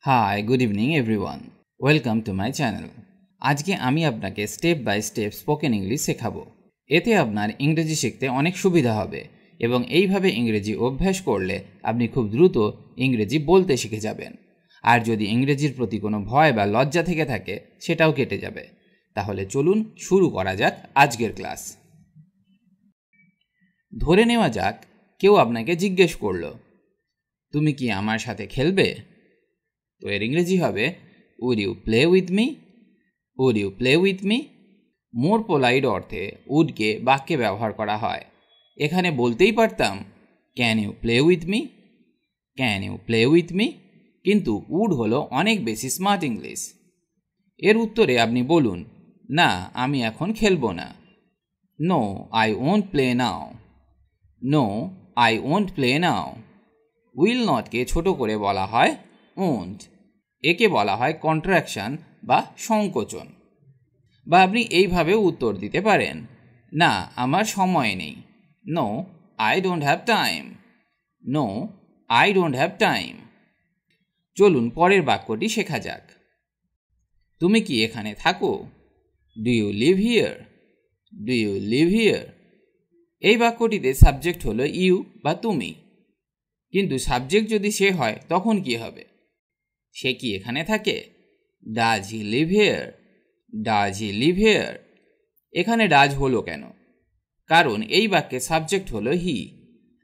High good evening everyone, welcome to my channel. আজকে আমি আপনাকে step by step spoken English শেখাবো। এতে আপনার ইংরেজি শিখতে অনেক সুবিধা হবে এবং এইভাবে ইংরেজি অভ্যাস করলে আপনি খুব দ্রুত ইংরেজি বলতে শিখে যাবেন। আর যদি ইংরেজির প্রতি কোনো ভয় বা লজ্জা থেকে থাকে সেটাও কেটে যাবে। তাহলে চলুন শুরু করা যাক আজকের ক্লাস। ধরে নেওয়া যাক কেউ আপনাকে জিজ্ঞেস করলো, তুমি কি আমার সাথে খেলবে? তো এর ইংরেজি হবে would you play with me? Would you play with me? More polite অর্থে উডকে বাক্যে ব্যবহার করা হয়। এখানে বলতেই পারতাম can you play with me? Can you play with me? কিন্তু উড হলো অনেক বেশি স্মার্ট ইংলিশ। এর উত্তরে আপনি বলুন, না আমি এখন খেলবো না। No I won't play now. No I won't play now. Will নটকে ছোট করে বলা হয় ওন্ট। একে বলা হয় কন্ট্রাকশন বা সংকোচন। বা আপনি এইভাবে উত্তর দিতে পারেন, না আমার সময় নেই। No I don't have time. No I don't have time. চলুন পরের বাক্যটি শেখা যাক। তুমি কি এখানে থাকো? Do you live here? Do you live here? এই বাক্যটিতে সাবজেক্ট হলো ইউ বা তুমি, কিন্তু সাবজেক্ট যদি সে হয় তখন কি হবে? সে কি এখানে থাকে? Does he live here? Does he live here? এখানে ডাজ হলো কেন? কারণ এই বাক্যে সাবজেক্ট হলো হি,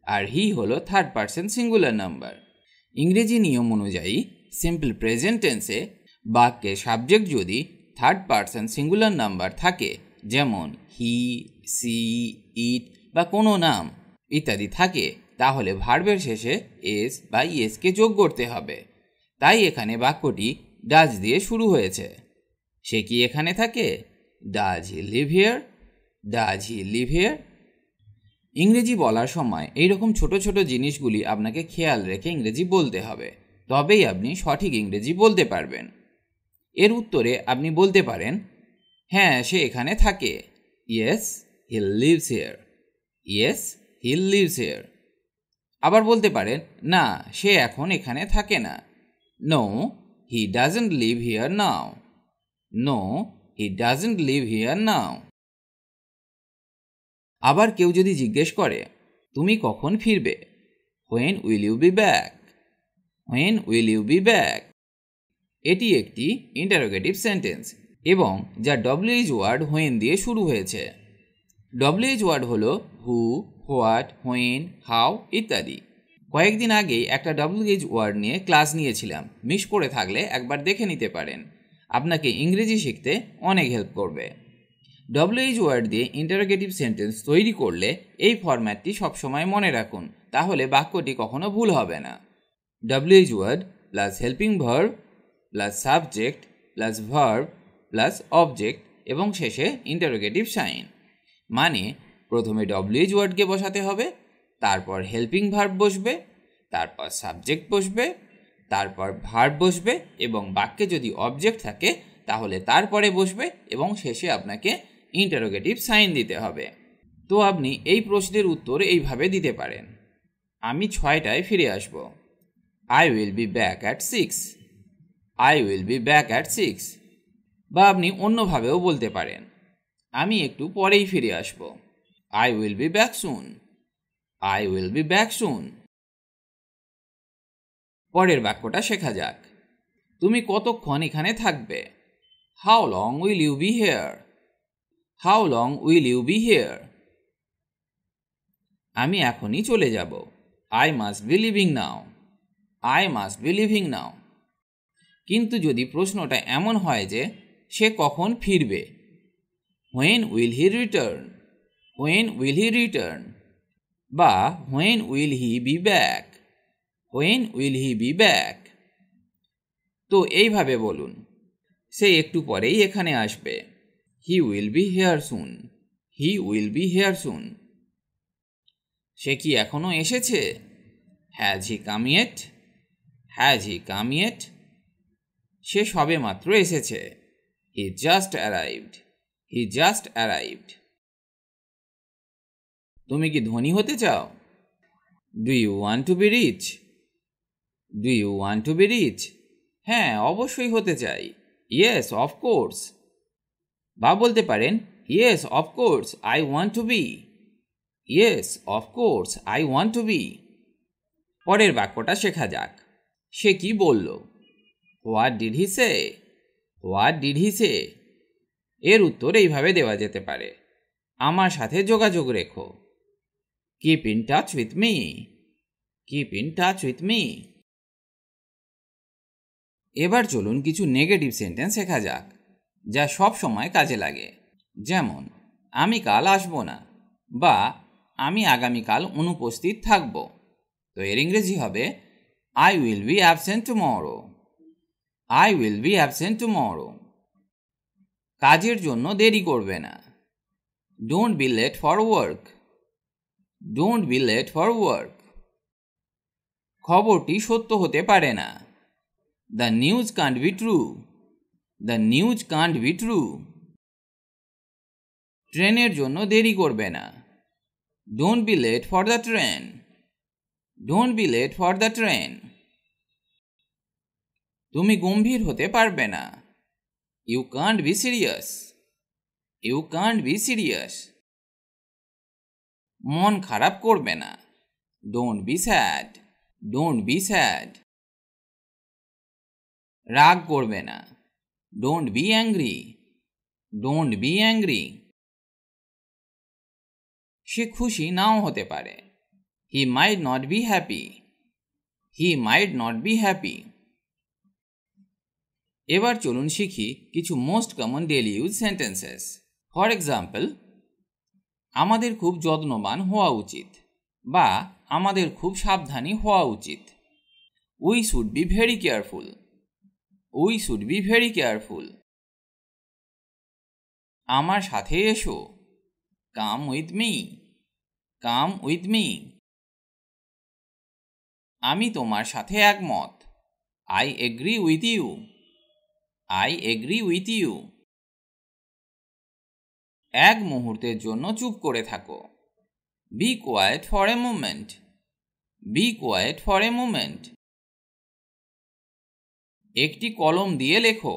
আর হি হলো থার্ড পারসন সিঙ্গুলার নাম্বার। ইংরেজি নিয়ম অনুযায়ী সিম্পল প্রেজেন্ট টেন্সে বাক্যে সাবজেক্ট যদি থার্ড পারসন সিঙ্গুলার নাম্বার থাকে, যেমন হি, সি, ইট বা কোনো নাম ইত্যাদি থাকে, তাহলে ভার্বের শেষে এস বা ইএসকে যোগ করতে হবে। তাই এখানে বাক্যটি ডাজ দিয়ে শুরু হয়েছে। সে কি এখানে থাকে? Does he live here? Does he live here? ইংরেজি বলার সময় এইরকম ছোট ছোট জিনিসগুলি আপনাকে খেয়াল রেখে ইংরেজি বলতে হবে, তবেই আপনি সঠিক ইংরেজি বলতে পারবেন। এর উত্তরে আপনি বলতে পারেন, হ্যাঁ সে এখানে থাকে। Yes he lives here. Yes he lives here. আবার বলতে পারেন, না সে এখন এখানে থাকে না। No he doesn't live here now. No he doesn't live here now. আবার কেউ যদি জিজ্ঞেস করে, তুমি কখন ফিরবে? When will you be back? When will you be back? এটি একটি ইন্টারোগেটিভ সেন্টেন্স এবং যা ডব্লিউএইচ ওয়ার্ড হোয়েন দিয়ে শুরু হয়েছে। ডব্লিউএইচ ওয়ার্ড হলো হু, হোয়াট, হোয়েন, হাউ ইত্যাদি। কয়েকদিন আগেই একটা ডব্লিউএইচ ওয়ার্ড নিয়ে ক্লাস নিয়েছিলাম, মিস করে থাকলে একবার দেখে নিতে পারেন। আপনাকে ইংরেজি শিখতে অনেক হেল্প করবে। ডব্লিউএইচ ওয়ার্ড দিয়ে ইন্টারোগেটিভ সেন্টেন্স তৈরি করলে এই ফরম্যাটটি সবসময় মনে রাখুন, তাহলে বাক্যটি কখনো ভুল হবে না। WH word plus helping verb plus subject plus verb plus object এবং শেষে ইন্টারোগেটিভ সাইন। মানে প্রথমে ডব্লিউএইচ ওয়ার্ডকে বসাতে হবে, তারপর হেল্পিং ভার্ব বসবে, তারপর সাবজেক্ট বসবে, তারপর ভার্ব বসবে এবং বাক্যে যদি অবজেক্ট থাকে তাহলে তারপরে বসবে এবং শেষে আপনাকে ইন্টারোগেটিভ সাইন দিতে হবে। তো আপনি এই প্রশ্নের উত্তর এইভাবে দিতে পারেন, আমি 6টায় ফিরে আসব। I will be back at 6। I will be back at 6। বা আপনি অন্যভাবেও বলতে পারেন, আমি একটু পরেই ফিরে আসব। I will be back soon. I will be back soon. পরের বাক্যটা শেখা যাক। তুমি কতক্ষণ এখানে থাকবে? How long will you be here? How long will you be here? আমি এখনই চলে যাব। I must be leaving now. I must be leaving now. কিন্তু যদি প্রশ্নটা এমন হয় যে সে কখন ফিরবে, when will he return? When will he return? বা when will he be back? When will he be back? তো এইভাবে বলুন, সে একটু পরেই এখানে আসবে। He will be here soon. He will be here soon. সে কি এখনো এসেছে? Has he come yet? Has he come yet? সে সবে মাত্র এসেছে। He just arrived. He just arrived. তুমি কি ধনী হতে চাও? Do you want to be rich? Do you want to be rich? হ্যাঁ অবশ্যই হতে চাই, ইয়েস অফকোর্স। বা বলতে পারেন yes of course I want to be, yes of course I want to be. পরের বাক্যটা শেখা যাক। সে কি বলল? What did he say? What did he say? এর উত্তর এইভাবে দেওয়া যেতে পারে, আমার সাথে যোগাযোগ রেখো। Keep in touch with me, keep in touch with me. এবার চলুন কিছু নেগেটিভ সেন্টেন্স শেখা যাক, যা সব সময় কাজে লাগে। যেমন আমি কাল আসবো না, বা আমি আগামীকাল অনুপস্থিত থাকব। তো এর ইংরেজি হবে I will be absent tomorrow, I will be absent tomorrow. কাজের জন্য দেরি করবে না, don't be late for work, don't be late for work. খবরটি সত্য হতে পারে না, the news can't be true, the news can't be true. ট্রেনের জন্য দেরি করবে না, don't be late for the train, don't be late for the train. তুমি গম্ভীর হতে পারবে না, you can't be serious, you can't be serious. মন খারাপ করবে না, don't be sad, don't be sad. রাগ করবে না, don't be angry, don't be angry. সে খুশি নাও হতে পারে, he might not be happy, he might not be happy. এবার চলুন শিখি কিছু most common daily use sentences. For example, আমাদের খুব যত্নবান হওয়া উচিত, বা আমাদের খুব সাবধানী হওয়া উচিত। We should be very careful, we should be very careful. আমার সাথে এসো, come with me, come with me. আমি তোমার সাথে একমত, I agree with you, I agree with you. এক মুহূর্তের জন্য চুপ করে থাকো, be quiet for a moment, be quiet for a moment. একটি কলম দিয়ে লেখো,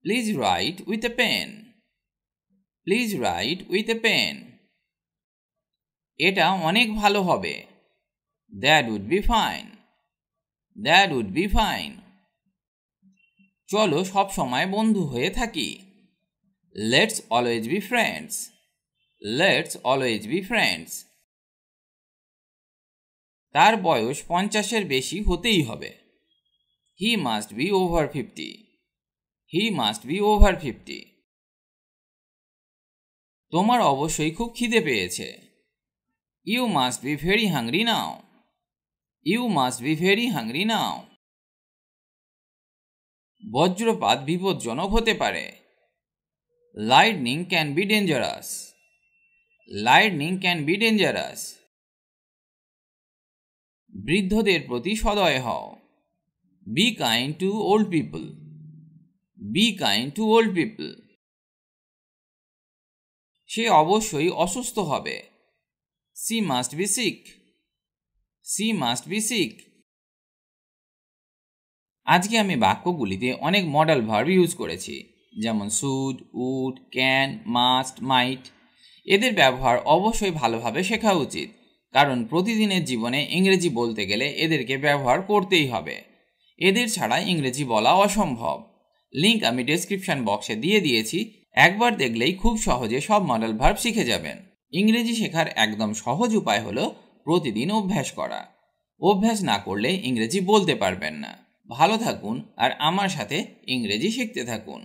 please write with a pen, please write with a pen. এটা অনেক ভালো হবে, that would be fine, that would be fine. চলো সব সময় বন্ধু হয়ে থাকি, let's always be friends, let's always be friends. তার বয়স 50-এর বেশি হতেই হবে, he must be over 50, he must be over 50। তোমার অবশ্যই খুব খিদে পেয়েছে, you must be very hungry now, you must be very hungry now. বজ্রপাত বিপজ্জনক হতে পারে, lightning can be dangerous, lightning can be dangerous. বৃদ্ধদের প্রতি সদয় হও, B kind to old people, be kind to old people. সে অবশ্যই অসুস্থ হবে, she must be sick, she must be sick. আজকে আমি বাক্যগুলিতে অনেক মডাল ভার্ব ইউজ করেছি, যেমন should, would, can, must, might. এদের ব্যবহার অবশ্যই ভালোভাবে শেখা উচিত, কারণ প্রতিদিনের জীবনে ইংরেজি বলতে গেলে এদেরকে ব্যবহার করতেই হবে। এদের ছাড়া ইংরেজি বলা অসম্ভব। লিংক আমি ডেসক্রিপশন বক্সে দিয়ে দিয়েছি, একবার দেখলেই খুব সহজে সব মডেল ভার্ব শিখে যাবেন। ইংরেজি শেখার একদম সহজ উপায় হলো প্রতিদিন অভ্যাস করা। অভ্যাস না করলে ইংরেজি বলতে পারবেন না। ভালো থাকুন আর আমার সাথে ইংরেজি শিখতে থাকুন।